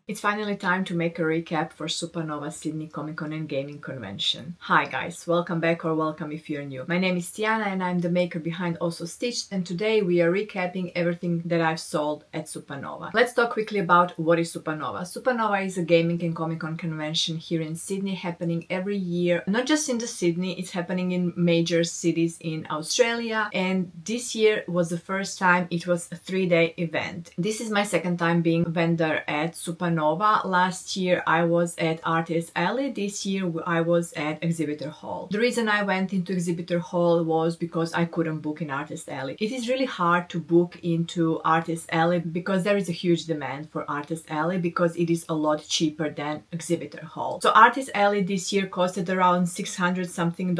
It's finally time to make a recap for Supanova Sydney Comic Con and Gaming Convention. Hi guys, welcome back or welcome if you're new. My name is Tiana and I'm the maker behind Also Stitched, and today we are recapping everything that I've sold at Supanova. Let's talk quickly about what is Supanova. Supanova is a gaming and Comic Con convention here in Sydney, happening every year. Not just in the Sydney, it's happening in major cities in Australia, and this year was the first time it was a 3-day event. This is my second time being a vendor at Supanova. Last year I was at Artist Alley, this year I was at Exhibitor Hall. The reason I went into Exhibitor Hall was because I couldn't book in Artist Alley. It is really hard to book into Artist Alley because there is a huge demand for Artist Alley because it is a lot cheaper than Exhibitor Hall. So Artist Alley this year costed around $600 something,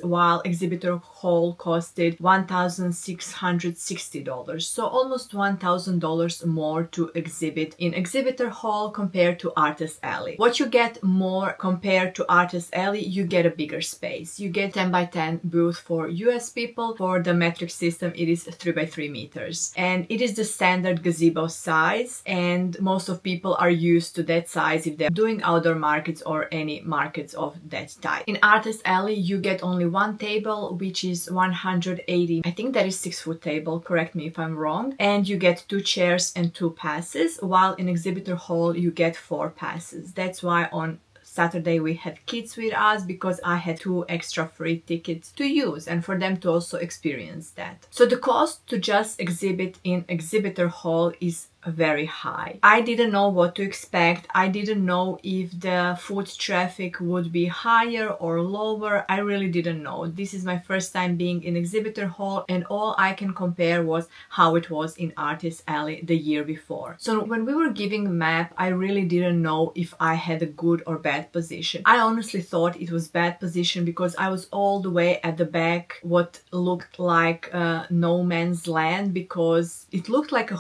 while Exhibitor Hall costed $1,660. So almost $1,000 more to exhibit in Exhibitor Hall compared to Artist Alley. What you get more compared to Artist Alley, you get a bigger space. You get 10 by 10 booth for US people. For the metric system, it is 3 by 3 meters. And it is the standard gazebo size, and most of people are used to that size if they're doing outdoor markets or any markets of that type. In Artist Alley, you get only one table, which is 180. I think that is 6-foot table, correct me if I'm wrong. And you get 2 chairs and 2 passes, while in Exhibitor Hall you get 4 passes. That's why on Saturday we had kids with us, because I had 2 extra free tickets to use and for them to also experience that. So the cost to just exhibit in Exhibitor Hall is very high. I didn't know what to expect. I didn't know if the foot traffic would be higher or lower. I really didn't know. This is my first time being in Exhibitor Hall, and all I can compare was how it was in Artist Alley the year before. So when we were giving map, I really didn't know if I had a good or bad position. I honestly thought it was bad position because I was all the way at the back, what looked like no man's land, because it looked like a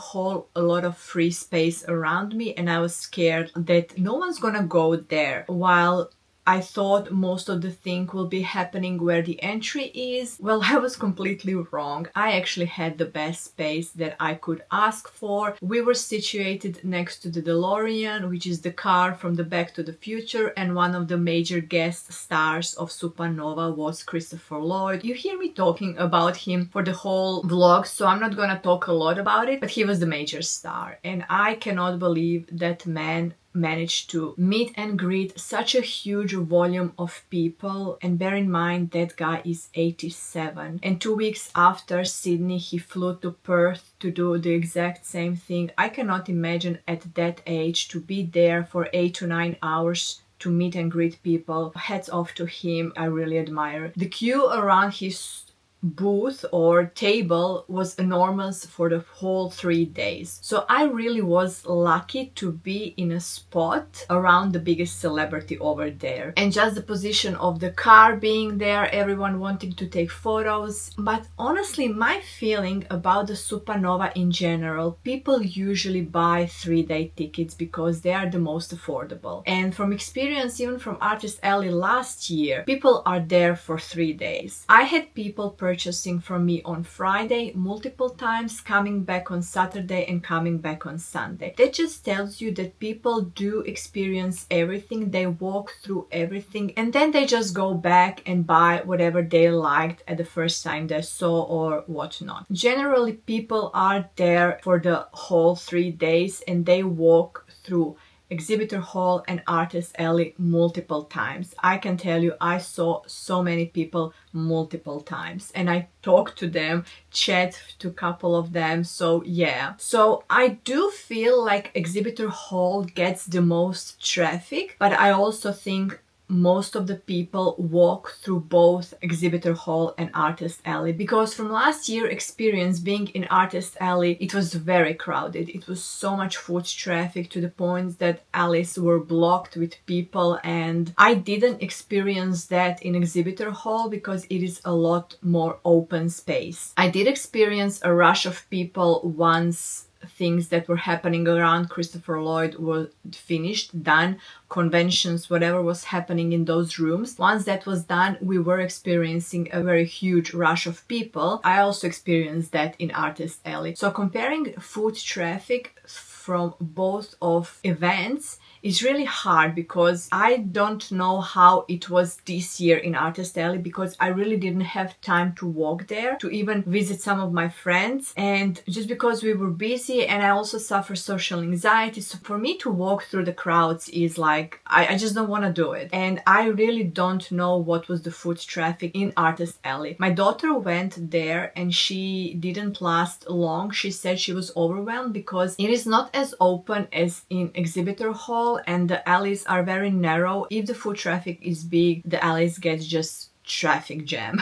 lot of free space around me, and I was scared that no one's gonna go there, while I thought most of the thing will be happening where the entry is. Well, I was completely wrong. I actually had the best space that I could ask for. We were situated next to the DeLorean, which is the car from the Back to the Future, and one of the major guest stars of Supanova was Christopher Lloyd. You hear me talking about him for the whole vlog, so I'm not gonna talk a lot about it, but he was the major star, and I cannot believe that man managed to meet and greet such a huge volume of people. And bear in mind that guy is 87, and 2 weeks after Sydney he flew to Perth to do the exact same thing. I cannot imagine at that age to be there for 8 to 9 hours to meet and greet people. Hats off to him. I really admire. The queue around his booth or table was enormous for the whole 3 days. So I really was lucky to be in a spot around the biggest celebrity over there. And just the position of the car being there, everyone wanting to take photos. But honestly, my feeling about the Supanova in general, people usually buy 3-day tickets because they are the most affordable. And from experience, even from Artist Alley last year, people are there for 3 days. I had people purchasing from me on Friday multiple times, coming back on Saturday and coming back on Sunday. That just tells you that people do experience everything, they walk through everything, and then they just go back and buy whatever they liked at the first time they saw or whatnot. Generally, people are there for the whole 3 days and they walk through Exhibitor Hall and Artist Alley multiple times. I can tell you, I saw so many people multiple times, and I talked to them, chat to a couple of them. So yeah, so I do feel like Exhibitor Hall gets the most traffic, but I also think most of the people walk through both Exhibitor Hall and Artist Alley, because from last year experience being in Artist Alley, it was very crowded. It was so much foot traffic to the point that alleys were blocked with people, and I didn't experience that in Exhibitor Hall because it is a lot more open space. I did experience a rush of people once things that were happening around Christopher Lloyd were finished, done, conventions, whatever was happening in those rooms. Once that was done, we were experiencing a very huge rush of people. I also experienced that in Artist Alley. So comparing foot traffic from both of events is really hard, because I don't know how it was this year in Artist Alley, because I really didn't have time to walk there, to even visit some of my friends, and just because we were busy, and I also suffer social anxiety, so for me to walk through the crowds is like, I just don't want to do it. And I really don't know what was the foot traffic in Artist Alley. My daughter went there and she didn't last long. She said she was overwhelmed because it is not as open as in exhibitor hall, and the alleys are very narrow. If the foot traffic is big, the alleys get just traffic jam.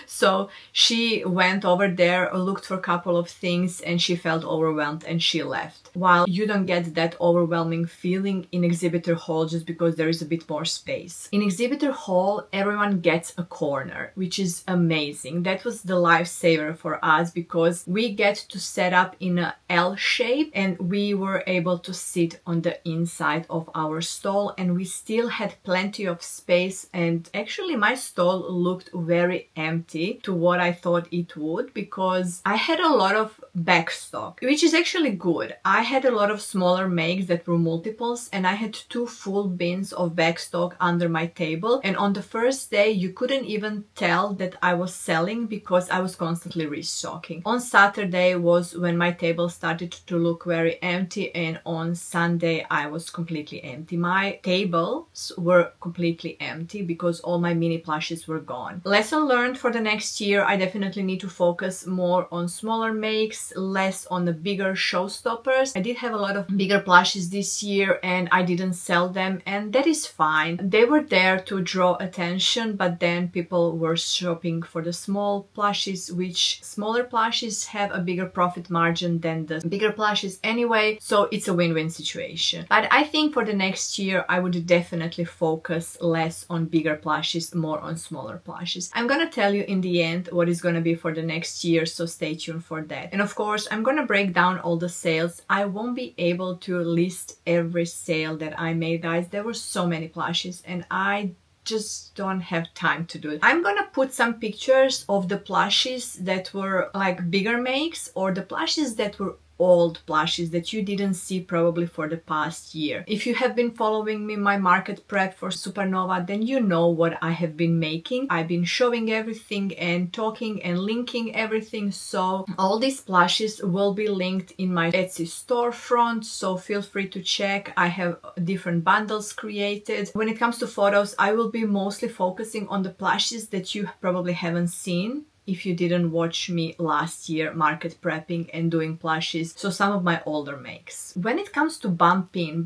So she went over there, looked for a couple of things, and she felt overwhelmed and she left. While you don't get that overwhelming feeling in exhibitor hall just because there is a bit more space. In exhibitor hall, everyone gets a corner, which is amazing. That was the lifesaver for us, because we get to set up in a L shape and we were able to sit on the inside of our stall, and we still had plenty of space, and actually my stall looked very empty to what I thought it would, because I had a lot of backstock, which is actually good. I had a lot of smaller makes that were multiples, and I had 2 full bins of backstock under my table, and on the first day you couldn't even tell that I was selling because I was constantly restocking. On Saturday was when my table started to look very empty, and on Sunday I was completely empty. My tables were completely empty because all my mini plushes were gone. Lesson learned for the next year, I definitely need to focus more on smaller makes, less on the bigger showstoppers. I did have a lot of bigger plushes this year and I didn't sell them, and that is fine. They were there to draw attention, but then people were shopping for the small plushes, which smaller plushes have a bigger profit margin than the bigger plushes anyway, so it's a win-win situation. But I think for the next year I would definitely focus less on bigger plushes, more on smaller plushes. I'm gonna tell you in the end what is gonna be for the next year, so stay tuned for that. And of course I'm gonna break down all the sales. I won't be able to list every sale that I made, guys. There were so many plushes and I just don't have time to do it. I'm gonna put some pictures of the plushes that were like bigger makes, or the plushes that were old plushes that you didn't see probably for the past year. If you have been following me my market prep for Supanova, then you know what I have been making. I've been showing everything and talking and linking everything, so all these plushes will be linked in my Etsy storefront, so feel free to check. I have different bundles created. When it comes to photos, I will be mostly focusing on the plushes that you probably haven't seen if you didn't watch me last year market prepping and doing plushes, so some of my older makes. When it comes to bump in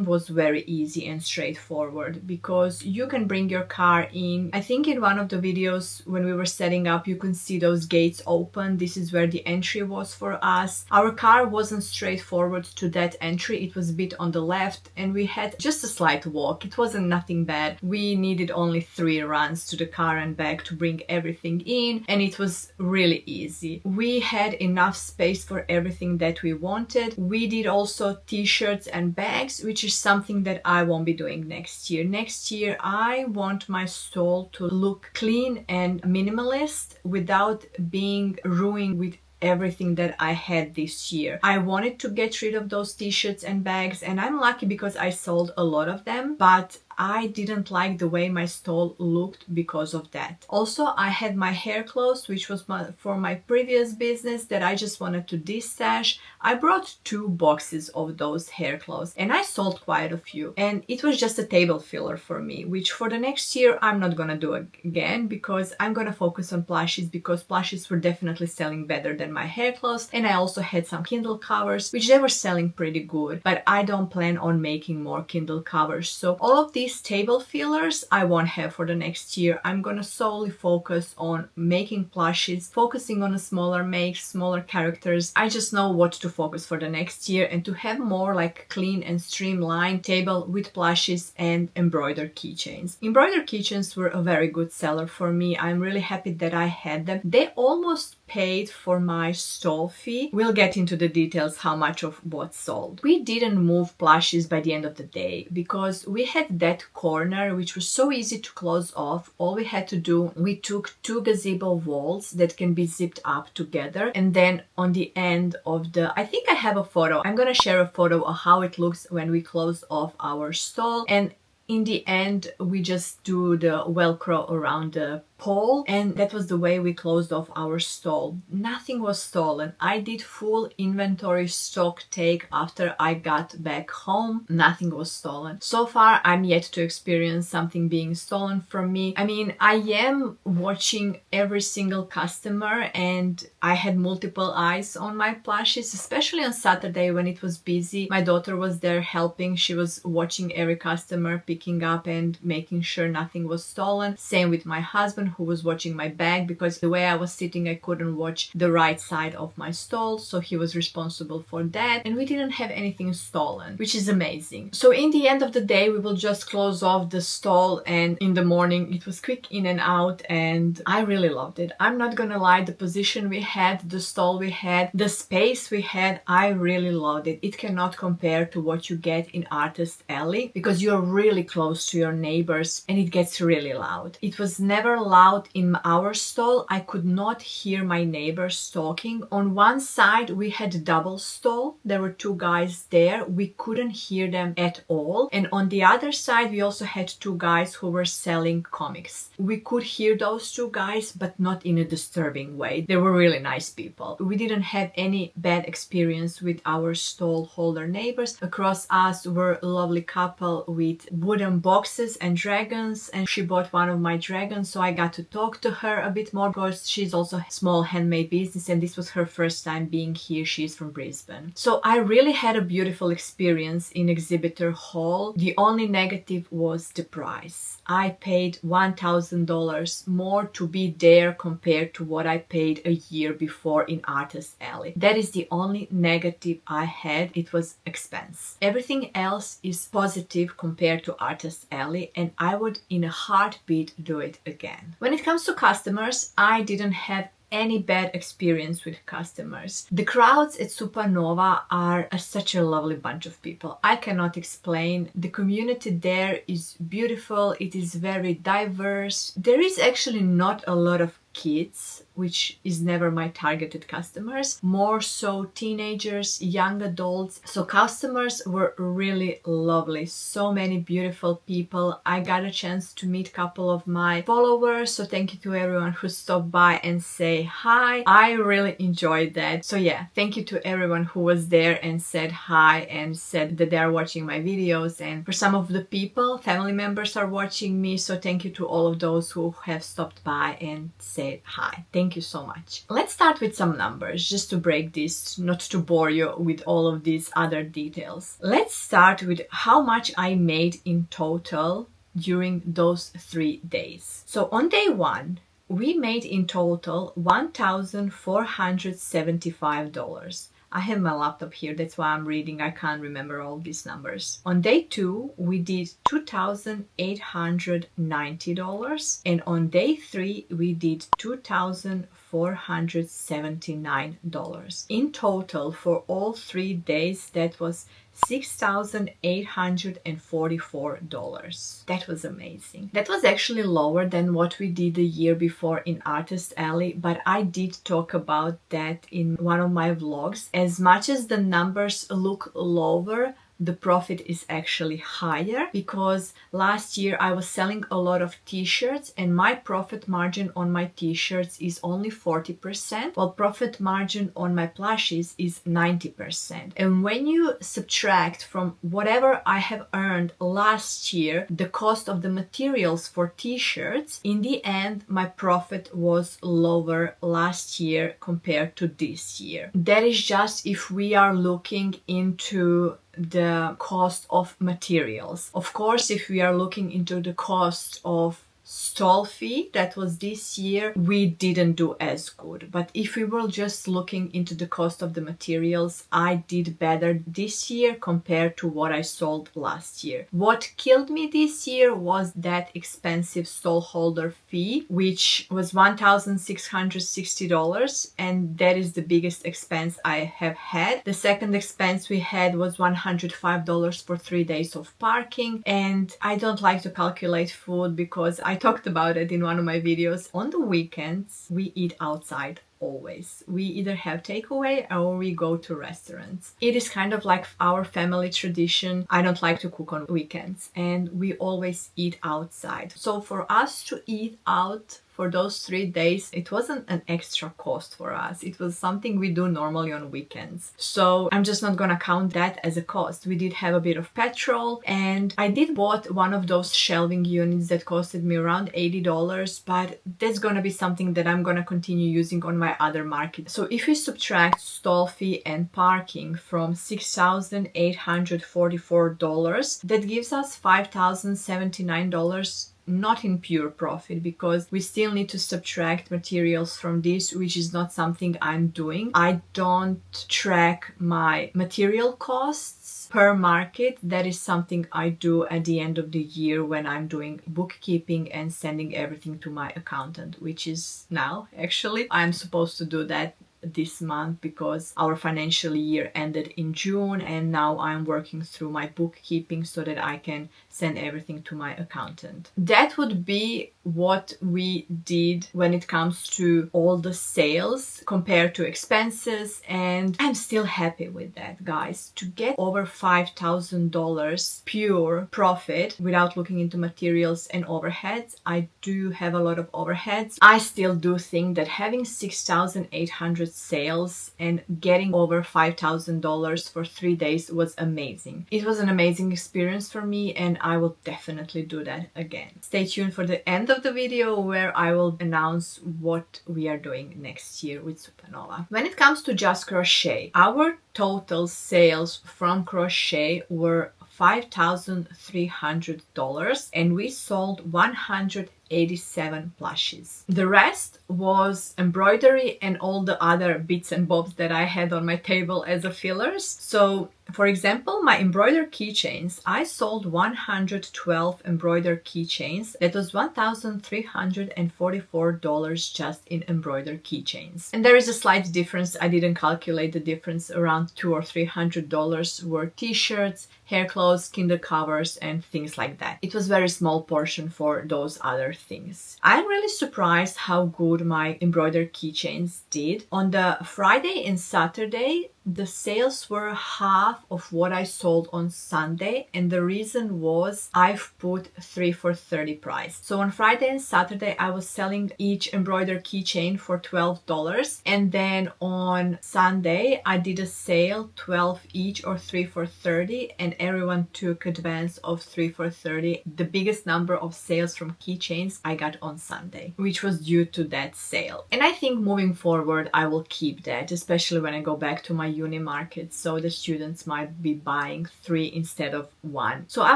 was very easy and straightforward because you can bring your car in. I think in one of the videos when we were setting up, you can see those gates open. This is where the entry was for us. Our car wasn't straightforward to that entry, it was a bit on the left and we had just a slight walk. It wasn't nothing bad. We needed only 3 runs to the car and back to bring everything in, and it was really easy. We had enough space for everything that we wanted. We did also t-shirts and bags, which is something that I won't be doing next year. Next year I want my stall to look clean and minimalist without being ruined with everything that I had this year. I wanted to get rid of those t-shirts and bags, and I'm lucky because I sold a lot of them, but I didn't like the way my stall looked because of that. Also, I had my hair clothes, which was for my previous business that I just wanted to de-stash. I brought 2 boxes of those hair clothes and I sold quite a few. And it was just a table filler for me, which for the next year I'm not gonna do again because I'm gonna focus on plushies, because plushies were definitely selling better than my hair clothes. And I also had some Kindle covers, which they were selling pretty good, but I don't plan on making more Kindle covers. So all of these table fillers I won't have for the next year. I'm gonna solely focus on making plushes, focusing on a smaller makes, smaller characters. I just know what to focus for the next year and to have more like clean and streamlined table with plushes and embroidered keychains. Embroidered keychains were a very good seller for me. I'm really happy that I had them. They almost paid for my stall fee. We'll get into the details how much of what sold. We didn't move plushies by the end of the day because we had that corner which was so easy to close off. All we had to do, we took 2 gazebo walls that can be zipped up together, and then on the end of the, I think I have a photo. I'm gonna share a photo of how it looks when we close off our stall, and in the end we just do the velcro around the pole, and that was the way we closed off our stall. Nothing was stolen. I did full inventory stock take after I got back home. Nothing was stolen. So far I'm yet to experience something being stolen from me. I mean, I am watching every single customer, and I had multiple eyes on my plushies, especially on Saturday when it was busy. My daughter was there helping. She was watching every customer, picking up and making sure nothing was stolen. Same with my husband, who was watching my bag, because the way I was sitting I couldn't watch the right side of my stall, so he was responsible for that, and we didn't have anything stolen, which is amazing. So in the end of the day we will just close off the stall, and in the morning it was quick in and out, and I really loved it. I'm not gonna lie, the position we had, the stall we had, the space we had, I really loved it. It cannot compare to what you get in Artist Alley, because you're really close to your neighbors and it gets really loud. It was never loud in our stall. I could not hear my neighbors talking. On one side we had double stall. There were 2 guys there. We couldn't hear them at all. And on the other side we also had 2 guys who were selling comics. We could hear those 2 guys, but not in a disturbing way. They were really nice people. We didn't have any bad experience with our stall holder neighbors. Across us were a lovely couple with wooden boxes and dragons, and she bought one of my dragons, so I got to talk to her a bit more because she's also a small handmade business and this was her first time being here. She's from Brisbane. So I really had a beautiful experience in Exhibitor Hall. The only negative was the price. I paid $1,000 more to be there compared to what I paid a year before in Artist Alley. That is the only negative I had. It was expense. Everything else is positive compared to Artist Alley, and I would in a heartbeat do it again. When it comes to customers, I didn't have any bad experience with customers. The crowds at Supanova are such a lovely bunch of people. I cannot explain. The community there is beautiful. It is very diverse. There is actually not a lot of kids, which is never my targeted customers, more so teenagers, young adults. So customers were really lovely. So many beautiful people. I got a chance to meet a couple of my followers, so thank you to everyone who stopped by and say hi. I really enjoyed that. So yeah, thank you to everyone who was there and said hi and said that they are watching my videos. And for some of the people, family members are watching me, so thank you to all of those who have stopped by and said hi. Thank you so much. Let's start with some numbers just to break this, not to bore you with all of these other details. Let's start with how much I made in total during those 3 days. So on day 1, we made in total $1,475. I have my laptop here, that's why I'm reading. I can't remember all these numbers. On day 2, we did $2,890, and on day 3, we did $2,479. In total, for all 3 days, that was $6,844. That was amazing. That was actually lower than what we did the year before in Artist Alley, but I did talk about that in one of my vlogs. As much as the numbers look lower, the profit is actually higher, because last year I was selling a lot of t-shirts and my profit margin on my t-shirts is only 40%, while profit margin on my plushies is 90%. And when you subtract from whatever I have earned last year the cost of the materials for t-shirts, in the end my profit was lower last year compared to this year. That is just if we are looking into the cost of materials. Of course, if we are looking into the cost of stall fee that was this year, we didn't do as good. But if we were just looking into the cost of the materials, I did better this year compared to what I sold last year. What killed me this year was that expensive stall holder fee, which was $1,660, and that is the biggest expense I have had. The second expense we had was $105 for 3 days of parking, and I don't like to calculate food because I talked about it in one of my videos. On the weekends, we eat outside. Always. We either have takeaway or we go to restaurants. It is kind of like our family tradition. I don't like to cook on weekends and we always eat outside. So for us to eat out for those 3 days, it wasn't an extra cost for us. It was something we do normally on weekends. So I'm just not gonna count that as a cost. We did have a bit of petrol, and I did bought one of those shelving units that costed me around $80, but that's gonna be something that I'm gonna continue using on my other market. So if we subtract stall fee and parking from $6,844, that gives us $5,079, not in pure profit, because we still need to subtract materials from this, which is not something I'm doing. I don't track my material costs per market. That is something I do at the end of the year when I'm doing bookkeeping and sending everything to my accountant, which is now actually. I'm supposed to do that this month because our financial year ended in June, and now I'm working through my bookkeeping so that I can send everything to my accountant. That would be what we did when it comes to all the sales compared to expenses, and I'm still happy with that, guys. To get over $5,000 pure profit without looking into materials and overheads, I do have a lot of overheads. I still do think that having 6,800 sales and getting over $5,000 for 3 days was amazing. It was an amazing experience for me, and I will definitely do that again. Stay tuned for the end of the video where I will announce what we are doing next year with Supanova. When it comes to just crochet, our total sales from crochet were $5,300, and we sold 187 plushes. The rest was embroidery and all the other bits and bobs that I had on my table as a fillers. So for example, my embroidered keychains, I sold 112 embroidered keychains. That was $1,344 just in embroidered keychains. And there is a slight difference. I didn't calculate the difference. Around $200 or $300 were t-shirts, hair clothes, Kindle covers, and things like that. It was a very small portion for those other things. I'm really surprised how good my embroidered keychains did. On the Friday and Saturday, the sales were half of what I sold on Sunday, and the reason was I've put 3 for $30 price. So on Friday and Saturday I was selling each embroidered keychain for $12, and then on Sunday I did a sale 12 each or 3 for $30, and everyone took advance of 3 for $30. The biggest number of sales from keychains I got on Sunday, which was due to that sale. And I think moving forward I will keep that, especially when I go back to my uni market, so the students might be buying 3 instead of 1. So I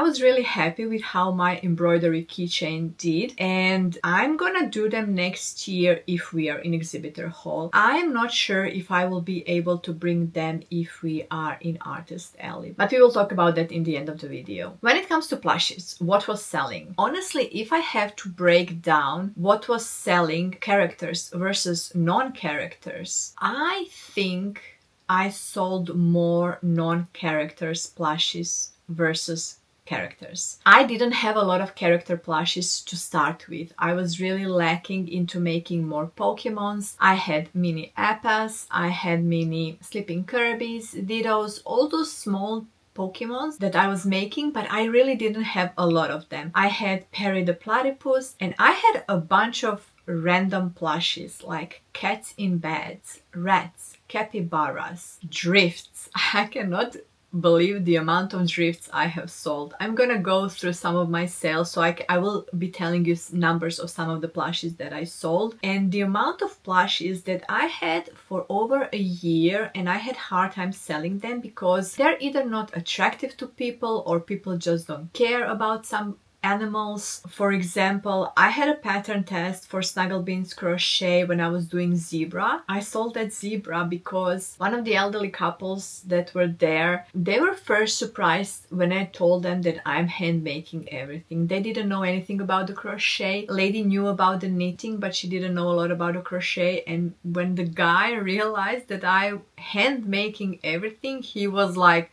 was really happy with how my embroidery keychain did, and I'm gonna do them next year if we are in exhibitor hall. I am not sure if I will be able to bring them if we are in Artist Alley, but we will talk about that in the end of the video. When it comes to plushes, what was selling? Honestly, if I have to break down what was selling, characters versus non-characters, I think I sold more non-characters plushes versus characters. I didn't have a lot of character plushes to start with. I was really lacking into making more Pokemons. I had mini Appas, I had mini Sleeping Kirby's, Dittos, all those small Pokemons that I was making, but I really didn't have a lot of them. I had Perry the Platypus, and I had a bunch of random plushes like cats in beds, rats, capybaras, drifts. I cannot believe the amount of drifts I have sold. I'm gonna go through some of my sales, so I will be telling you numbers of some of the plushes that I sold, and the amount of plushes that I had for over a year, and I had hard time selling them because they're either not attractive to people or people just don't care about some animals. For example, I had a pattern test for Snuggle Beans Crochet when I was doing zebra. I sold that zebra because one of the elderly couples that were there, they were first surprised when I told them that I'm hand making everything. They didn't know anything about the crochet. Lady knew about the knitting, but she didn't know a lot about the crochet. And when the guy realized that I hand making everything, he was like,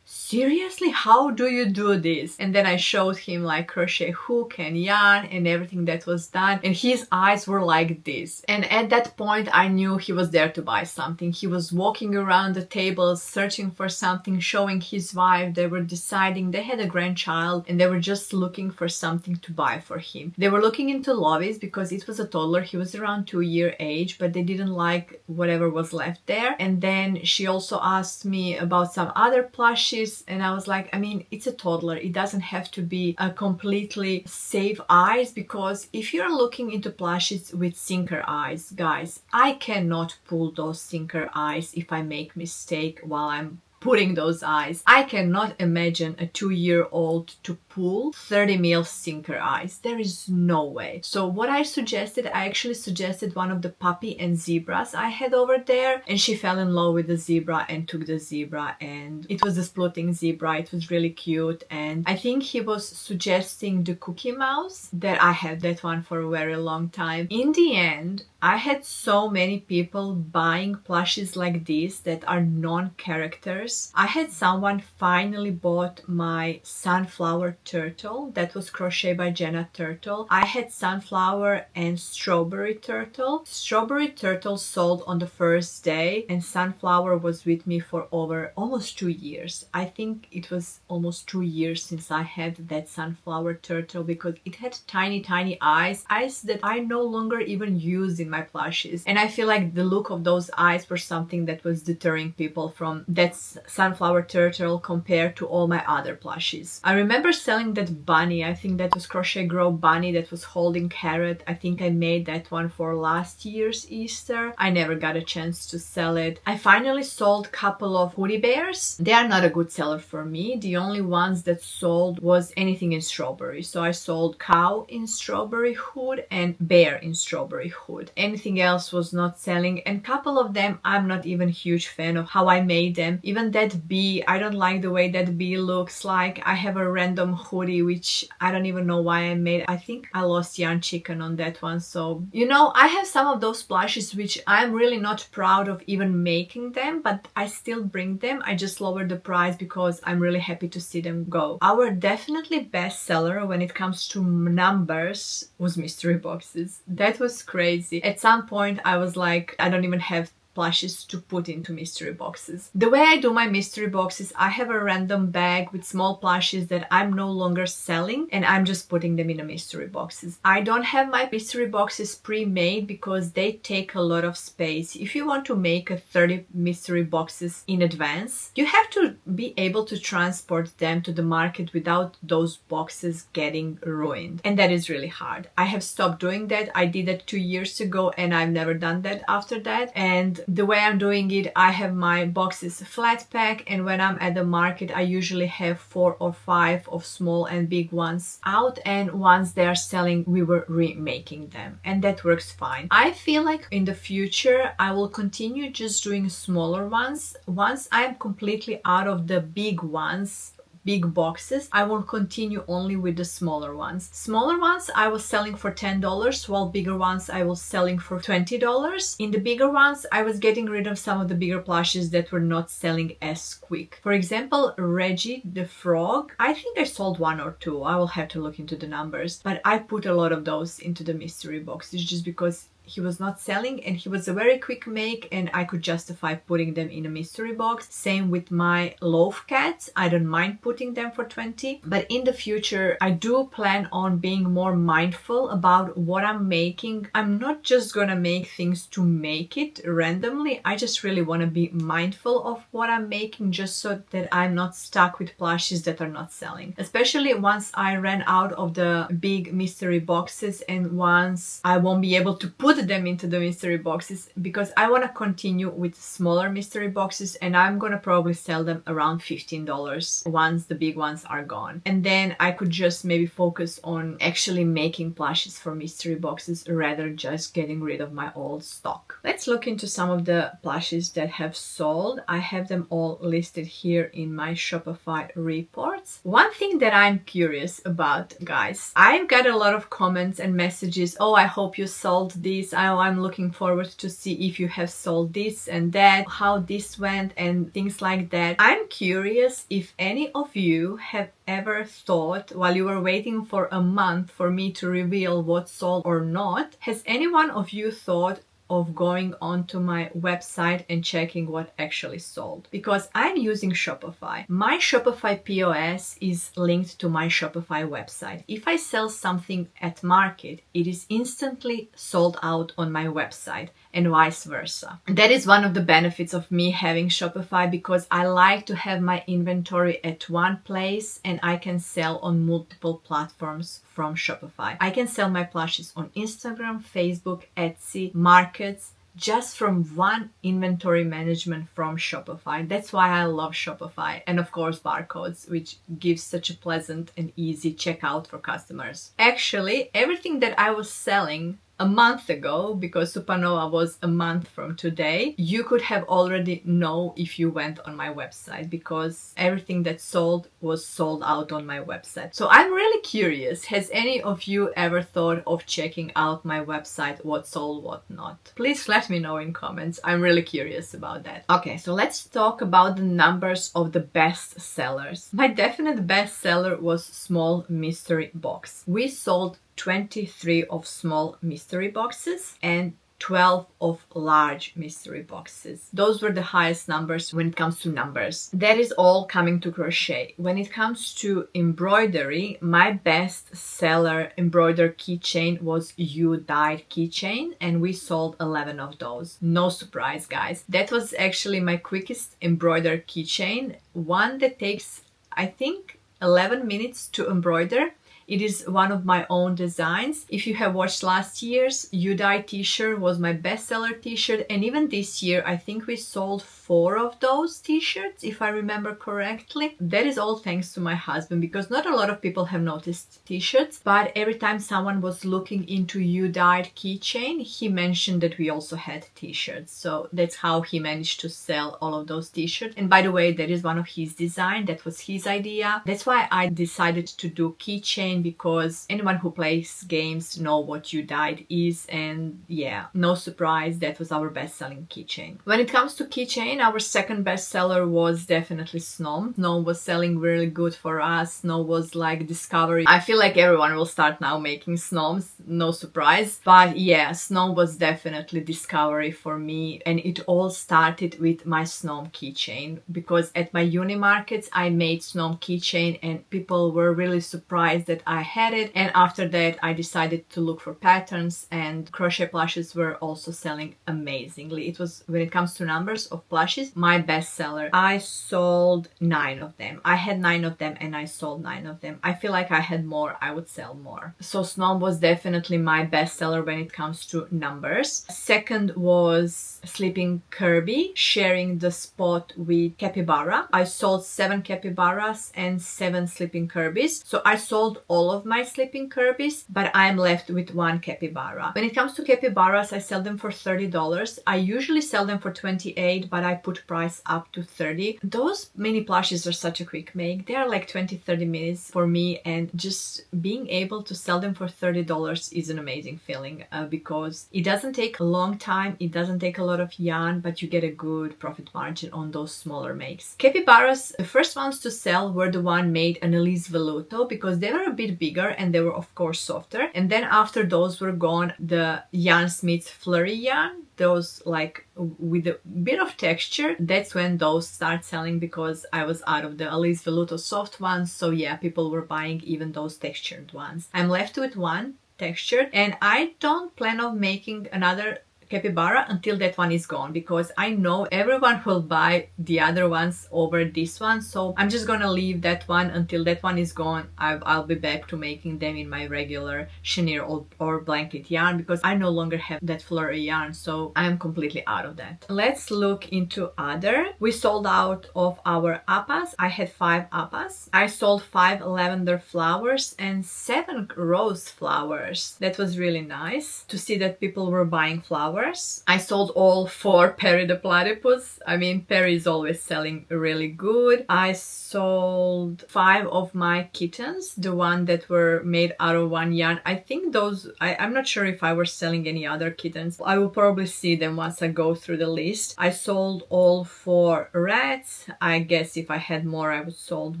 seriously, how do you do this? And then I showed him like crochet hook and yarn and everything that was done, and his eyes were like this. And at that point I knew he was there to buy something. He was walking around the table searching for something, showing his wife. They were deciding, they had a grandchild and they were just looking for something to buy for him. They were looking into lollies because it was a toddler. He was around 2-year age, but they didn't like whatever was left there. And then she also asked me about some other plushies, and I was like, I mean, it's a toddler. It doesn't have to be a completely safe eyes, because if you're looking into plushies with sinker eyes, guys, I cannot pull those sinker eyes if I make mistake while I'm putting those eyes. I cannot imagine a 2-year-old to pull 30 mil sinker eyes. There is no way. So what I suggested, I actually suggested one of the puppy and zebras I had over there, and she fell in love with the zebra and took the zebra, and it was a splitting zebra. It was really cute. And I think he was suggesting the Cookie Mouse, that I had that one for a very long time. In the end, I had so many people buying plushies like this that are non-characters. I had someone finally bought my sunflower turtle that was crocheted by Jenna Turtle. I had sunflower and strawberry turtle. Strawberry turtle sold on the first day, and sunflower was with me for over almost 2 years. I think it was almost 2 years since I had that sunflower turtle, because it had tiny eyes that I no longer even use in my plushies. And I feel like the look of those eyes were something that was deterring people from that sunflower turtle compared to all my other plushies. I remember selling that bunny. I think that was Crochet Grow bunny that was holding carrot. I think I made that one for last year's Easter. I never got a chance to sell it. I finally sold a couple of hoodie bears. They are not a good seller for me. The only ones that sold was anything in strawberry. So I sold cow in strawberry hood and bear in strawberry hood. Anything else was not selling, and couple of them I'm not even huge fan of how I made them. Even that bee, I don't like the way that bee looks like. I have a random hoodie which I don't even know why I made. I think I lost yarn chicken on that one. So, you know, I have some of those plushies which I'm really not proud of even making them, but I still bring them. I just lowered the price because I'm really happy to see them go. Our definitely best seller when it comes to numbers was mystery boxes. That was crazy. At some point I was like, I don't even have plushies to put into mystery boxes. The way I do my mystery boxes, I have a random bag with small plushies that I'm no longer selling, and I'm just putting them in a mystery boxes. I don't have my mystery boxes pre-made because they take a lot of space. If you want to make a 30 mystery boxes in advance, you have to be able to transport them to the market without those boxes getting ruined, and that is really hard. I have stopped doing that. I did that 2 years ago and I've never done that after that. And the way I'm doing it, I have my boxes flat pack, and when I'm at the market I usually have 4 or 5 of small and big ones out, and once they are selling we were remaking them, and that works fine. I feel like in the future I will continue just doing smaller ones. Once I'm completely out of the big ones, big boxes, I will continue only with the smaller ones. Smaller ones I was selling for $10, while bigger ones I was selling for $20. In the bigger ones I was getting rid of some of the bigger plushes that were not selling as quick. For example, Reggie the frog, I think I sold 1 or 2. I will have to look into the numbers, but I put a lot of those into the mystery boxes just because he was not selling and he was a very quick make and I could justify putting them in a mystery box. Same with my loaf cats. I don't mind putting them for 20, but in the future I do plan on being more mindful about what I'm making. I'm not just gonna make things to make it randomly. I just really want to be mindful of what I'm making, just so that I'm not stuck with plushies that are not selling. Especially once I ran out of the big mystery boxes and once I won't be able to put put them into the mystery boxes because I want to continue with smaller mystery boxes, and I'm gonna probably sell them around $15 once the big ones are gone. And then I could just maybe focus on actually making plushes for mystery boxes rather just getting rid of my old stock. Let's look into some of the plushes that have sold. I have them all listed here in my Shopify reports. One thing that I'm curious about, guys, I've got a lot of comments and messages. Oh, I hope you sold this. Oh, I'm looking forward to see if you have sold this and that, how this went and things like that. I'm curious if any of you have ever thought, while you were waiting for a month for me to reveal what sold or not, has any one of you thought of going onto my website and checking what actually sold? Because I'm using Shopify. My Shopify POS is linked to my Shopify website. If I sell something at market, it is instantly sold out on my website, and vice versa. That is one of the benefits of me having Shopify, because I like to have my inventory at one place and I can sell on multiple platforms from Shopify. I can sell my plushes on Instagram, Facebook, Etsy, markets, just from one inventory management from Shopify. That's why I love Shopify. And of course, barcodes, which gives such a pleasant and easy checkout for customers. Actually, everything that I was selling a month ago, because Supanova was a month from today, you could have already know if you went on my website, because everything that sold was sold out on my website. So I'm really curious, has any of you ever thought of checking out my website, what sold, what not? Please let me know in comments. I'm really curious about that. Okay, so let's talk about the numbers of the best sellers. My definite best seller was small mystery box. We sold 23 of small mystery boxes and 12 of large mystery boxes. Those were the highest numbers when it comes to numbers. That is all coming to crochet. When it comes to embroidery, my best seller embroidered keychain was You Dyed keychain, and we sold 11 of those. No surprise, guys. That was actually my quickest embroidered keychain, one that takes, I think, 11 minutes to embroider. It is one of my own designs. If you have watched last year's You Dye t-shirt was my bestseller t-shirt, and even this year I think we sold 4 of those t-shirts, if I remember correctly. That is all thanks to my husband, because not a lot of people have noticed t-shirts, but every time someone was looking into You Dyed keychain, he mentioned that we also had t-shirts. So that's how he managed to sell all of those t-shirts. And by the way, that is one of his design. That was his idea. That's why I decided to do keychain, because anyone who plays games know what You Dyed is, and yeah, no surprise, that was our best-selling keychain. When it comes to keychain, our second bestseller was definitely Snow. Snow was selling really good for us. Snow was like discovery. I feel like everyone will start now making snows, no surprise. But yeah, Snow was definitely discovery for me, and it all started with my Snow keychain, because at my uni markets I made Snow keychain and people were really surprised that I had it. And after that I decided to look for patterns, and crochet plushes were also selling amazingly. It was, when it comes to numbers of plushes, my bestseller. I sold 9 of them. I had 9 of them and I sold 9 of them. I feel like I had more, I would sell more. So Snow was definitely my bestseller when it comes to numbers. Second was Sleeping Kirby, sharing the spot with Capybara. I sold 7 capybaras and 7 Sleeping Kirby's. So I sold all of my Sleeping Kirby's, but I'm left with 1 capybara. When it comes to capybaras, I sell them for $30. I usually sell them for $28, but I put price up to $30. Those mini plushes are such a quick make. They are like 20-30 minutes for me, and just being able to sell them for $30 is an amazing feeling, because it doesn't take a long time, it doesn't take a lot of yarn, but you get a good profit margin on those smaller makes. Capybaras, the first ones to sell were the one made in Elise Veluto, because they were a bit bigger and they were of course softer. And then after those were gone, the Yarn Smith's Flurry yarn, those like with a bit of texture, that's when those start selling, because I was out of the Elise Veluto soft ones. So yeah, people were buying even those textured ones. I'm left with 1 textured, and I don't plan on making another capybara until that one is gone, because I know everyone will buy the other ones over this one. So I'm just gonna leave that one until that one is gone. I'll be back to making them in my regular chenille or blanket yarn, because I no longer have that flurry yarn, so I am completely out of that. Let's look into other. We sold out of our appas. I had 5 appas. I sold 5 lavender flowers and 7 rose flowers. That was really nice to see that people were buying flowers. I sold all 4 Perry the Platypus. I mean, Perry is always selling really good. I sold 5 of my kittens, the one that were made out of one yarn. I think those, I'm not sure if I was selling any other kittens. I will probably see them once I go through the list. I sold all 4 rats. I guess if I had more, I would sold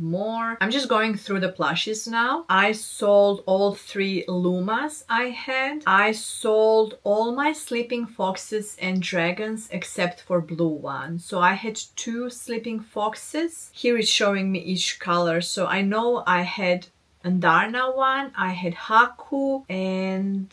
more. I'm just going through the plushies now. I sold all 3 lumas I had. I sold all my sleeping foxes and dragons except for blue one. So I had 2 sleeping foxes. Here it's showing me each color. So I know I had Andarna one, I had Haku, and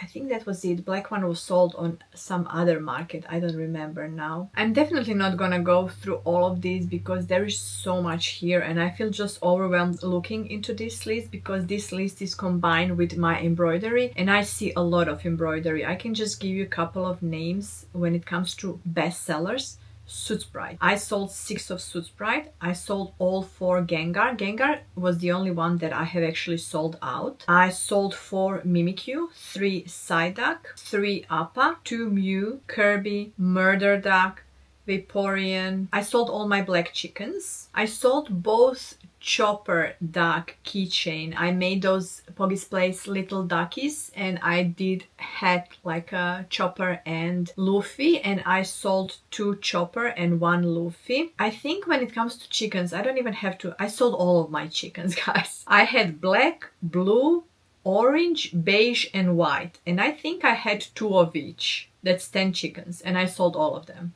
I think that was it. Black one was sold on some other market. I don't remember now. I'm definitely not gonna go through all of these because there is so much here and I feel just overwhelmed looking into this list, because this list is combined with my embroidery and I see a lot of embroidery. I can just give you a couple of names when it comes to best sellers. Suit Sprite. I sold 6 of Suit Sprite. I sold all 4 Gengar. Gengar was the only one that I have actually sold out. I sold 4 Mimikyu, 3 Psyduck, 3 Appa, 2 Mew, Kirby, Murder Duck, Vaporeon. I sold all my black chickens. I sold both Chopper Duck keychain. I made those Poggy's Place little duckies and I did hat like a Chopper and Luffy, and I sold 2 Chopper and 1 Luffy. I think when it comes to chickens, I don't even have to. I sold all of my chickens, guys. I had black, blue, orange, beige and white, and I think I had 2 of each. That's 10 chickens and I sold all of them.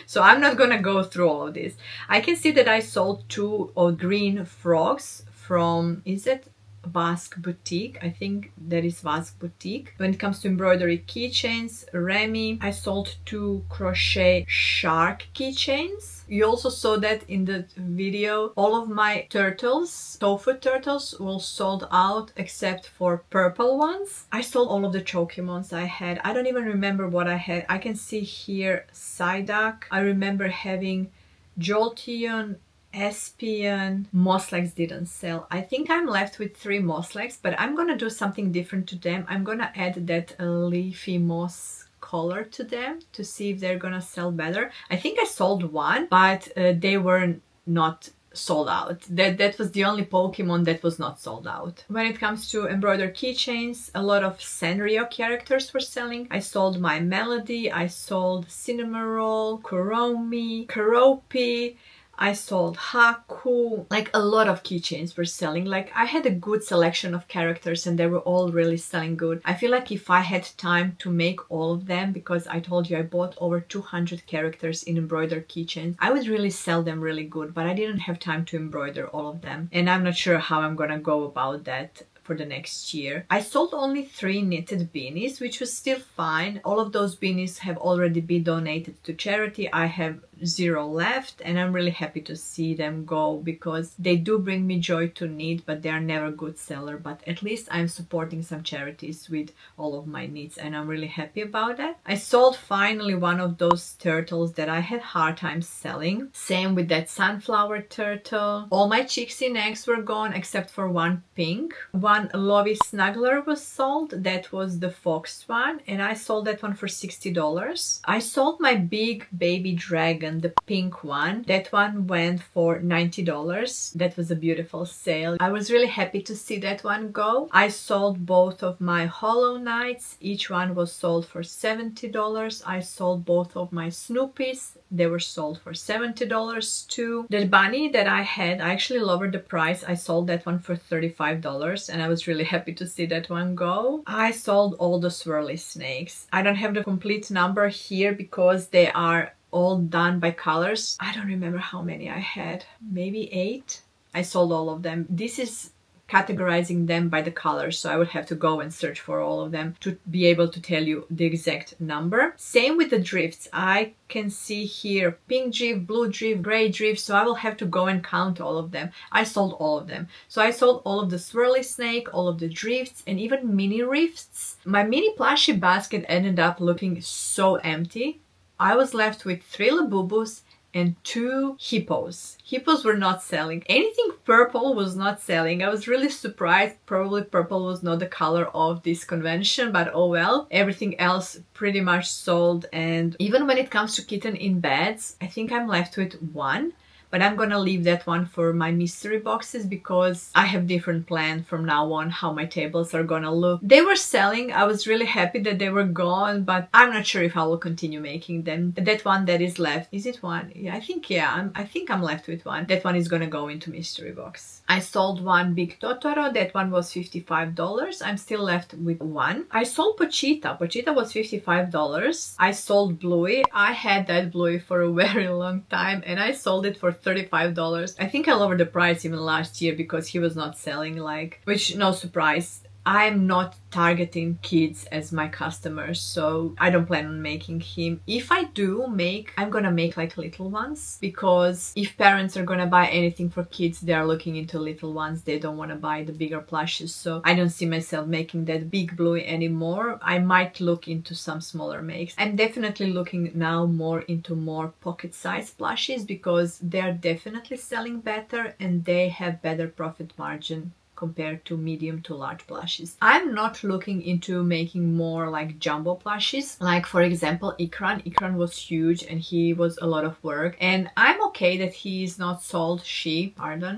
So I'm not gonna go through all of this. I can see that I sold 2 of green frogs from, is it Basque Boutique? I think that is Basque Boutique. When it comes to embroidery keychains, Remy. I sold 2 crochet shark keychains. You also saw that in the video. All of my turtles, tofu turtles, were sold out except for purple ones. I sold all of the Chokimons I had. I don't even remember what I had. I can see here Psyduck. I remember having Jolteon, Espion. Mosslegs didn't sell. I think I'm left with 3 Mosslegs, but I'm gonna do something different to them. I'm gonna add that leafy moss color to them to see if they're gonna sell better. I think I sold 1, but they were not sold out. That was the only Pokemon that was not sold out. When it comes to embroidered keychains, a lot of Sanrio characters were selling. I sold my Melody, I sold Cinnamoroll, Kuromi, Keroppi, I sold Haku. Like a lot of keychains were selling. Like I had a good selection of characters and they were all really selling good. I feel like if I had time to make all of them, because I told you I bought over 200 characters in embroidered keychains, I would really sell them really good, but I didn't have time to embroider all of them. And I'm not sure how I'm gonna go about that for the next year. I sold only 3 knitted beanies, which was still fine. All of those beanies have already been donated to charity. I have 0 left and I'm really happy to see them go because they do bring me joy to knit, but they are never good seller. But at least I'm supporting some charities with all of my knits and I'm really happy about that. I sold finally one of those turtles that I had hard time selling. Same with that sunflower turtle. All my Chixin eggs were gone except for 1 pink. 1 Lovey Snuggler was sold. That was the fox one and I sold that one for $60. I sold my big baby dragon, the pink one. That one went for $90. That was a beautiful sale. I was really happy to see that one go. I sold both of my Hollow Knights. Each one was sold for $70. I sold both of my Snoopies. They were sold for $70 too. The bunny that I had, I actually lowered the price. I sold that one for $35 and I was really happy to see that one go. I sold all the swirly snakes. I don't have the complete number here because they are all done by colors. I don't remember how many I had. Maybe 8. I sold all of them. This is categorizing them by the colors, so I would have to go and search for all of them to be able to tell you the exact number. Same with the drifts. I can see here pink drift, blue drift, gray drift, so I will have to go and count all of them. I sold all of them. So I sold all of the swirly snake, all of the drifts, and even mini rifts. My mini plushie basket ended up looking so empty. I was left with 3 Labubus and 2 hippos. Hippos were not selling. Anything purple was not selling. I was really surprised. Probably purple was not the color of this convention, but oh well. Everything else pretty much sold. And even when it comes to kitten in beds, I think I'm left with 1. But I'm gonna leave that one for my mystery boxes because I have different plan from now on how my tables are gonna look. They were selling. I was really happy that they were gone, but I'm not sure if I will continue making them. That one that is left, is it 1? Yeah, I think I'm left with 1. That one is gonna go into mystery box. I sold 1 big Totoro. That one was $55. I'm still left with 1. I sold Pochita. Pochita was $55. I sold Bluey. I had that Bluey for a very long time and I sold it for $35. I think I lowered the price even last year because he was not selling, like, which no surprise. I'm not targeting kids as my customers, so I don't plan on making him. If I do make, I'm gonna make like little ones, because if parents are gonna buy anything for kids, they are looking into little ones. They don't want to buy the bigger plushes, so I don't see myself making that big Bluey anymore. I might look into some smaller makes. I'm definitely looking now more into more pocket size plushes because they're definitely selling better and they have better profit margin compared to medium to large plushes. I'm not looking into making more like jumbo plushes. Like for example, Ikran. Ikran was huge and he was a lot of work. And I'm okay that he is not sold,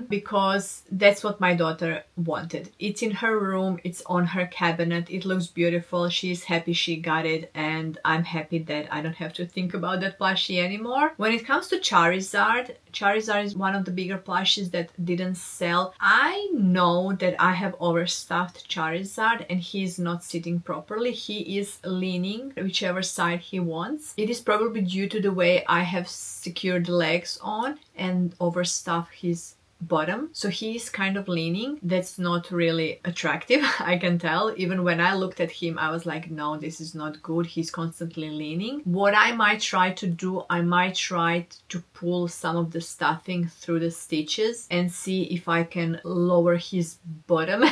because that's what my daughter wanted. It's in her room, it's on her cabinet, it looks beautiful, she's happy she got it, and I'm happy that I don't have to think about that plushie anymore. When it comes to Charizard, Charizard is one of the bigger plushes that didn't sell. I know that I have overstuffed Charizard and he's not sitting properly. He is leaning whichever side he wants. It is probably due to the way I have secured the legs on and overstuffed his bottom, so he's kind of leaning. That's not really attractive. I can tell. Even when I looked at him, I was like, no, this is not good. He's constantly leaning. What I might try to do, I might try to pull some of the stuffing through the stitches and see if I can lower his bottom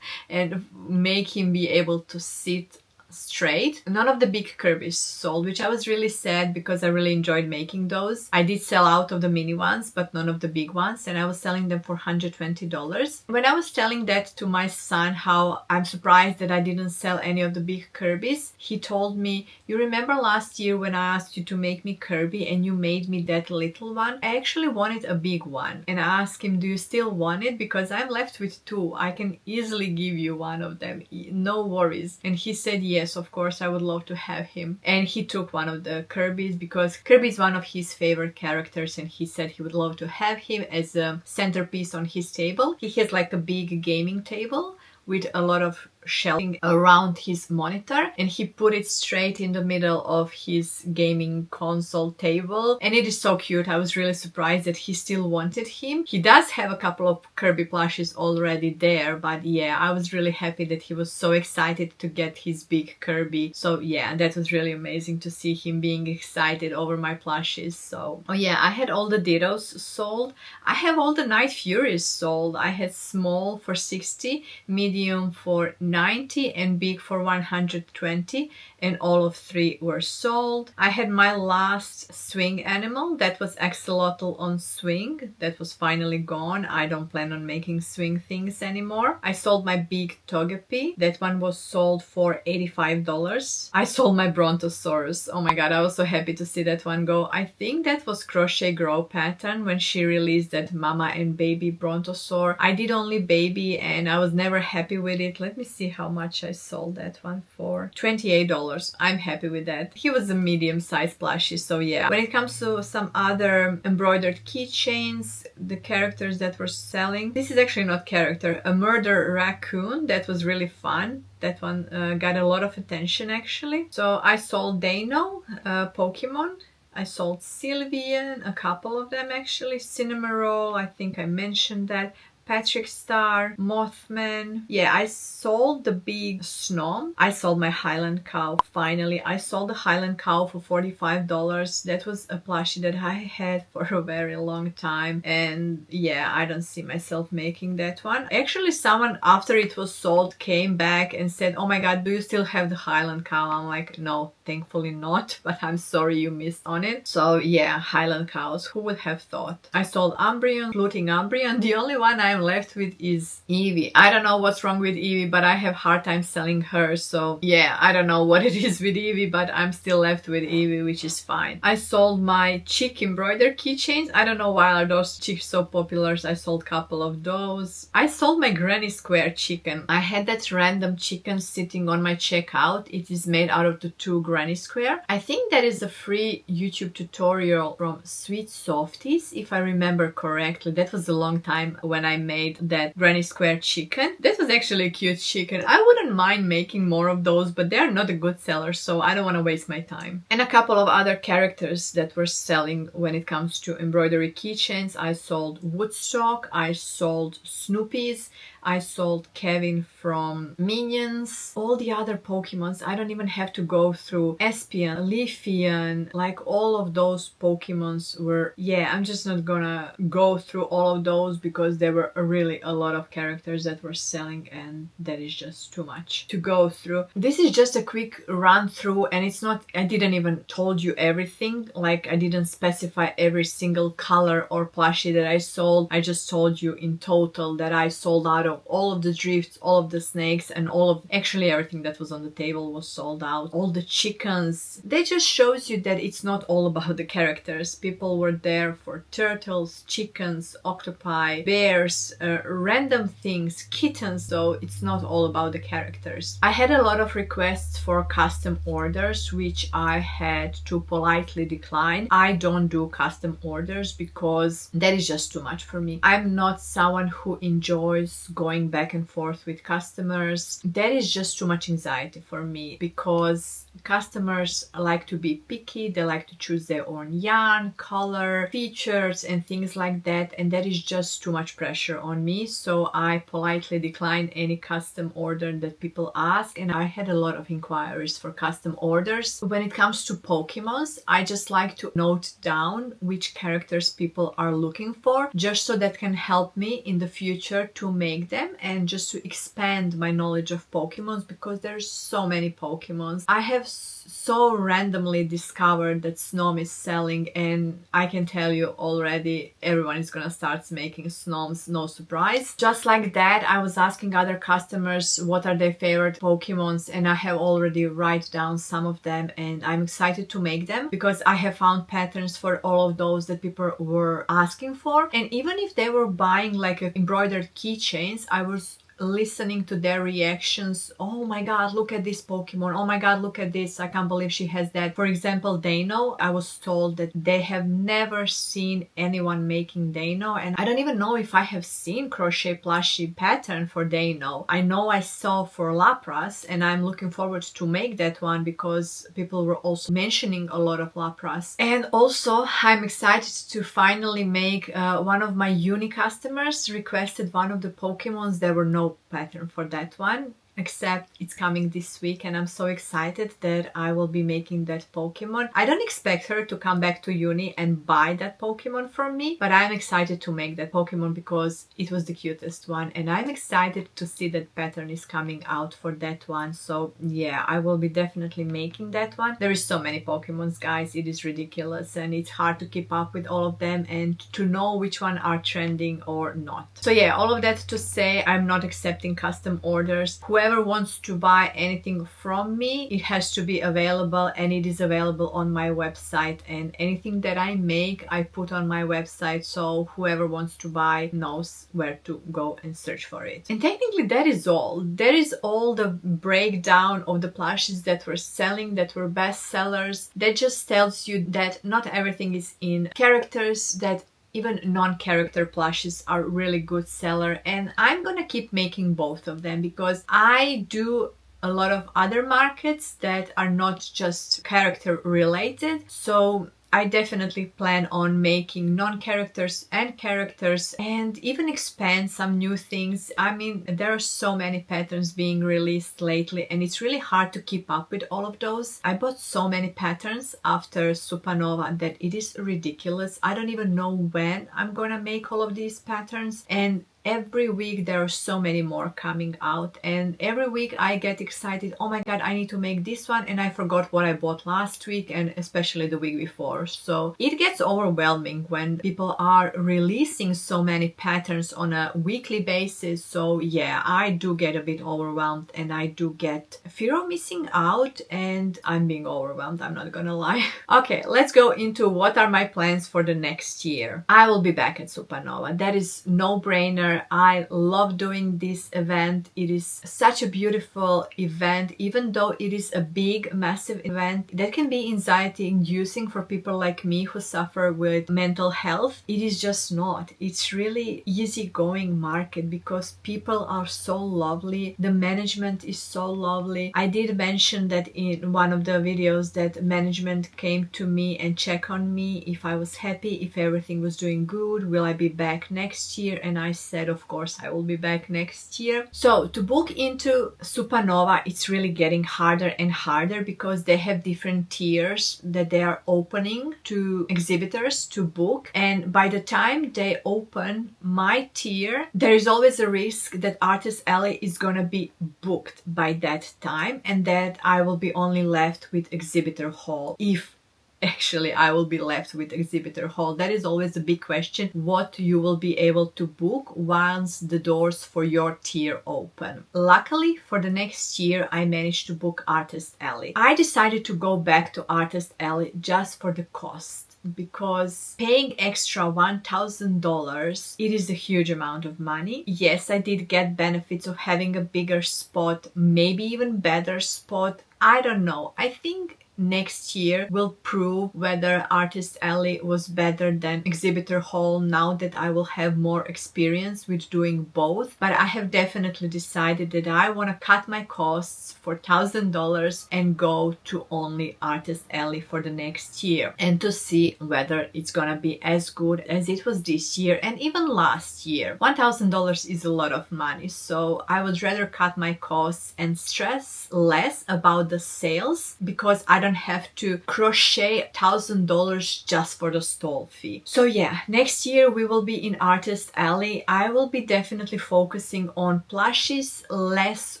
and make him be able to sit straight. None of the big Kirby's sold, which I was really sad because I really enjoyed making those. I did sell out of the mini ones, but none of the big ones, and I was selling them for $120. When I was telling that to my son, how I'm surprised that I didn't sell any of the big Kirby's, he told me, you remember last year when I asked you to make me Kirby and you made me that little one? I actually wanted a big one. And I asked him, do you still want it? Because I'm left with 2. I can easily give you one of them. No worries. And he said, yes, of course, I would love to have him. And he took one of the Kirby's because Kirby is one of his favorite characters and he said he would love to have him as a centerpiece on his table. He has like a big gaming table with a lot of shelving around his monitor, and he put it straight in the middle of his gaming console table, and it is so cute. I was really surprised that he still wanted him. He does have a couple of Kirby plushes already there, but yeah, I was really happy that he was so excited to get his big Kirby. So yeah, that was really amazing to see him being excited over my plushes. So oh yeah, I had all the Dittos sold. I have all the Night Furies sold. I had small for 60, medium for 90 and big for 120, and all of 3 were sold. I had my last swing animal, that was axolotl on swing. That was finally gone. I don't plan on making swing things anymore. I sold my big Togepi. That one was sold for $85. I sold my Brontosaurus. Oh my god, I was so happy to see that one go. I think that was Crochet Grow pattern when she released that mama and baby Brontosaur. I did only baby and I was never happy with it. Let me see how much I sold that one for. $28. I'm happy with that. He was a medium-sized plushie, so yeah. When it comes to some other embroidered keychains, the characters that were selling, this is actually not character, a murder raccoon. That was really fun. That one got a lot of attention actually. So I sold Dano, Pokemon. I sold Sylveon, a couple of them actually. Cinnamoroll, I think I mentioned that. Patrick Star, Mothman. Yeah, I sold the big snow. I sold my Highland cow. Finally, I sold the Highland cow for $45. That was a plushie that I had for a very long time. And yeah, I don't see myself making that one. Actually, someone after it was sold came back and said, oh my god, do you still have the Highland cow? I'm like, no, thankfully not, but I'm sorry you missed on it. So yeah, Highland cows, who would have thought? I sold Umbrian, Fluting Umbrian. The only one I'm left with is Evie. I don't know what's wrong with Evie, but I have hard time selling her. So yeah, I don't know what it is with Evie, but I'm still left with Evie, which is fine. I sold my chick embroidered keychains. I don't know why are those chicks so popular. So I sold a couple of those. I sold my granny square chicken. I had that random chicken sitting on my checkout. It is made out of the 2 granny square. I think that is a free YouTube tutorial from Sweet Softies, if I remember correctly. That was a long time when I made that granny square chicken. That was actually a cute chicken. I wouldn't mind making more of those, but they're not a good seller, so I don't want to waste my time. And a couple of other characters that were selling when it comes to embroidery keychains. I sold Woodstock, I sold Snoopies, I sold Kevin from Minions, all the other Pokemons. I don't even have to go through Espion, Leafeon, like all of those Pokemons were, yeah, I'm just not gonna go through all of those because there were really a lot of characters that were selling and that is just too much to go through. This is just a quick run through and it's not, I didn't even told you everything, like I didn't specify every single color or plushie that I sold. I just told you in total that I sold out of all of the drifts, all of the snakes, and all of actually everything that was on the table was sold out. All the chickens. That just shows you that it's not all about the characters. People were there for turtles, chickens, octopi, bears, random things, kittens, though it's not all about the characters. I had a lot of requests for custom orders, which I had to politely decline. I don't do custom orders because that is just too much for me. I'm not someone who enjoys going back and forth with customers. That is just too much anxiety for me because customers like to be picky. They like to choose their own yarn, color, features and things like that, and that is just too much pressure on me. So I politely decline any custom order that people ask, and I had a lot of inquiries for custom orders. When it comes to Pokemons, I just like to note down which characters people are looking for, just so that can help me in the future to make them and just to expand my knowledge of Pokemons, because there's so many Pokemons. I have so randomly discovered that Snom is selling, and I can tell you already everyone is gonna start making Snoms, no surprise. Just like that, I was asking other customers what are their favorite Pokemons, and I have already write down some of them, and I'm excited to make them because I have found patterns for all of those that people were asking for. And even if they were buying like embroidered keychains, I was listening to their reactions. Oh my god, look at this Pokemon. Oh my god, look at this. I can't believe she has that. For example, Dano, I was told that they have never seen anyone making Dano, and I don't even know if I have seen crochet plushie pattern for Dano. I know I saw for Lapras, and I'm looking forward to make that one because people were also mentioning a lot of Lapras. And also, I'm excited to finally make one of my uni customers requested one of the Pokemons. There were no pattern for that one, except it's coming this week, and I'm so excited that I will be making that Pokemon. I don't expect her to come back to uni and buy that Pokemon from me, but I'm excited to make that Pokemon because it was the cutest one, and I'm excited to see that pattern is coming out for that one. So yeah, I will be definitely making that one. There is so many Pokemons, guys, it is ridiculous, and it's hard to keep up with all of them and to know which one are trending or not. So yeah, all of that to say, I'm not accepting custom orders. Whoever wants to buy anything from me, it has to be available, and it is available on my website, and anything that I make I put on my website, so whoever wants to buy knows where to go and search for it. And technically that is all. That is all the breakdown of the plushies that were selling, that were best sellers. That just tells you that not everything is in characters, that even non-character plushies are really good seller, and I'm gonna keep making both of them because I do a lot of other markets that are not just character related. So I definitely plan on making non-characters and characters and even expand some new things. I mean, there are so many patterns being released lately and it's really hard to keep up with all of those. I bought so many patterns after Supanova that it is ridiculous. I don't even know when I'm gonna make all of these patterns, and every week there are so many more coming out, and every week I get excited. Oh my god, I need to make this one, and I forgot what I bought last week and especially the week before. So it gets overwhelming when people are releasing so many patterns on a weekly basis. So yeah, I do get a bit overwhelmed and I do get fear of missing out, and I'm being overwhelmed, I'm not gonna lie. Okay, let's go into what are my plans for the next year. I will be back at Supanova. That is no brainer. I love doing this event. It is such a beautiful event, even though it is a big, massive event that can be anxiety inducing for people like me who suffer with mental health. It is just not. It's really easygoing market because people are so lovely. The management is so lovely. I did mention that in one of the videos that management came to me and checked on me if I was happy, if everything was doing good, will I be back next year? And I said, of course, I will be back next year. So to book into Supanova, it's really getting harder and harder because they have different tiers that they are opening to exhibitors to book. And by the time they open my tier, there is always a risk that Artist Alley is gonna be booked by that time and that I will be only left with exhibitor hall. If actually I will be left with exhibitor hall. That is always a big question, what you will be able to book once the doors for your tier open. Luckily for the next year I managed to book Artist Alley. I decided to go back to Artist Alley just for the cost, because paying extra $1,000, it is a huge amount of money. Yes, I did get benefits of having a bigger spot, maybe even better spot. I don't know. I think next year will prove whether Artist Alley was better than exhibitor hall now that I will have more experience with doing both. But I have definitely decided that I want to cut my costs for $1,000 and go to only Artist Alley for the next year and to see whether it's gonna be as good as it was this year and even last year. $1,000 is a lot of money, so I would rather cut my costs and stress less about the sales because I don't have to crochet $1,000 just for the stall fee. So yeah, next year we will be in Artist Alley. I will be definitely focusing on plushies, less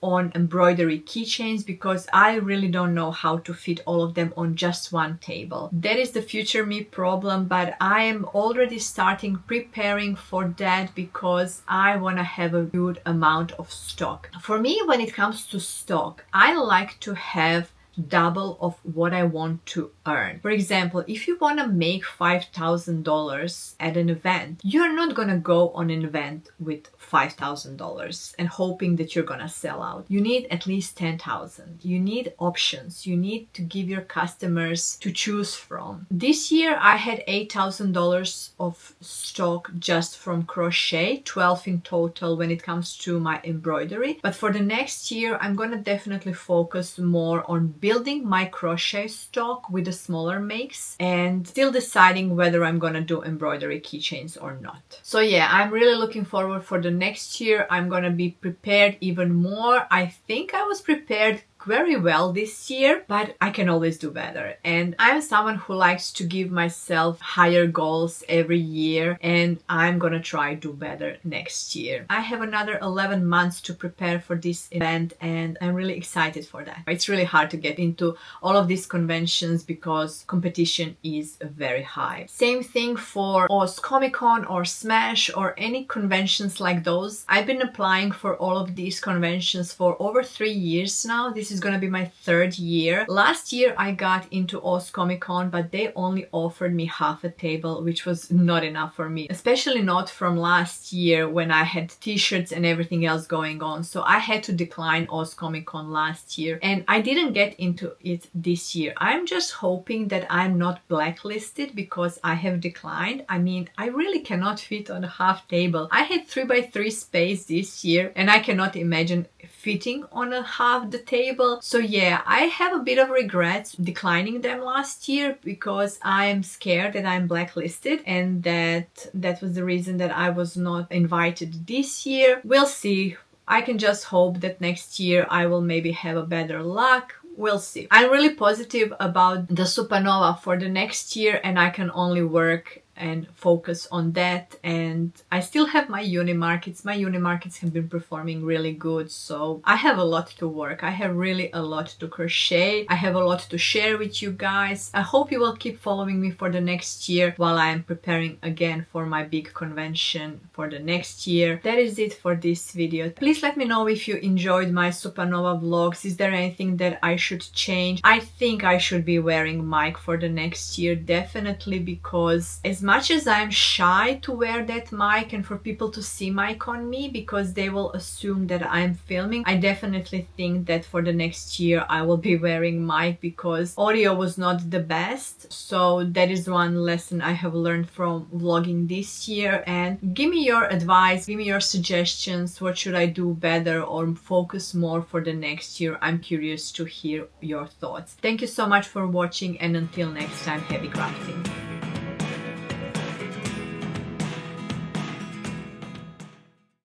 on embroidery keychains, because I really don't know how to fit all of them on just one table. That is the future me problem, but I am already starting preparing for that because I want to have a good amount of stock. For me, when it comes to stock, I like to have double of what I want to earn. For example, if you want to make $5,000 at an event, you're not gonna go on an event with $5,000 and hoping that you're gonna sell out. You need at least 10,000. You need options. You need to give your customers to choose from. This year I had $8,000 of stock just from crochet, 12 in total when it comes to my embroidery. But for the next year, I'm gonna definitely focus more on building my crochet stock with the smaller makes and still deciding whether I'm gonna do embroidery keychains or not. So yeah, I'm really looking forward for the next year. I'm gonna be prepared even more. I think I was prepared very well this year, but I can always do better. And I'm someone who likes to give myself higher goals every year, and I'm gonna try to do better next year. I have another 11 months to prepare for this event, and I'm really excited for that. It's really hard to get into all of these conventions because competition is very high. Same thing for Oz Comic Con or Smash or any conventions like those. I've been applying for all of these conventions for over 3 years now. This is gonna be my 3rd year. Last year I got into Oz Comic Con, but they only offered me half a table, which was not enough for me, especially not from last year when I had t-shirts and everything else going on. So I had to decline Oz Comic Con last year, and I didn't get into it this year. I'm just hoping that I'm not blacklisted because I have declined. I mean, I really cannot fit on a half table. I had 3x3 space this year, and I cannot imagine fitting on a half the table. So yeah, I have a bit of regrets declining them last year because I am scared that I'm blacklisted, and that was the reason that I was not invited this year. We'll see. I can just hope that next year I will maybe have a better luck. We'll see. I'm really positive about the Supanova for the next year, and I can only work and focus on that. And I still have my uni markets. My uni markets have been performing really good, so I have a lot to work. I have really a lot to crochet. I have a lot to share with you guys. I hope you will keep following me for the next year while I am preparing again for my big convention for the next year. That is it for this video. Please let me know if you enjoyed my Supanova vlogs. Is there anything that I should change? I think I should be wearing mic for the next year, definitely, because as much as I'm shy to wear that mic and for people to see mic on me because they will assume that I'm filming, I definitely think that for the next year I will be wearing mic because audio was not the best. So that is one lesson I have learned from vlogging this year. And give me your advice, give me your suggestions. What should I do better or focus more for the next year? I'm curious to hear your thoughts. Thank you so much for watching, and until next time, happy crafting.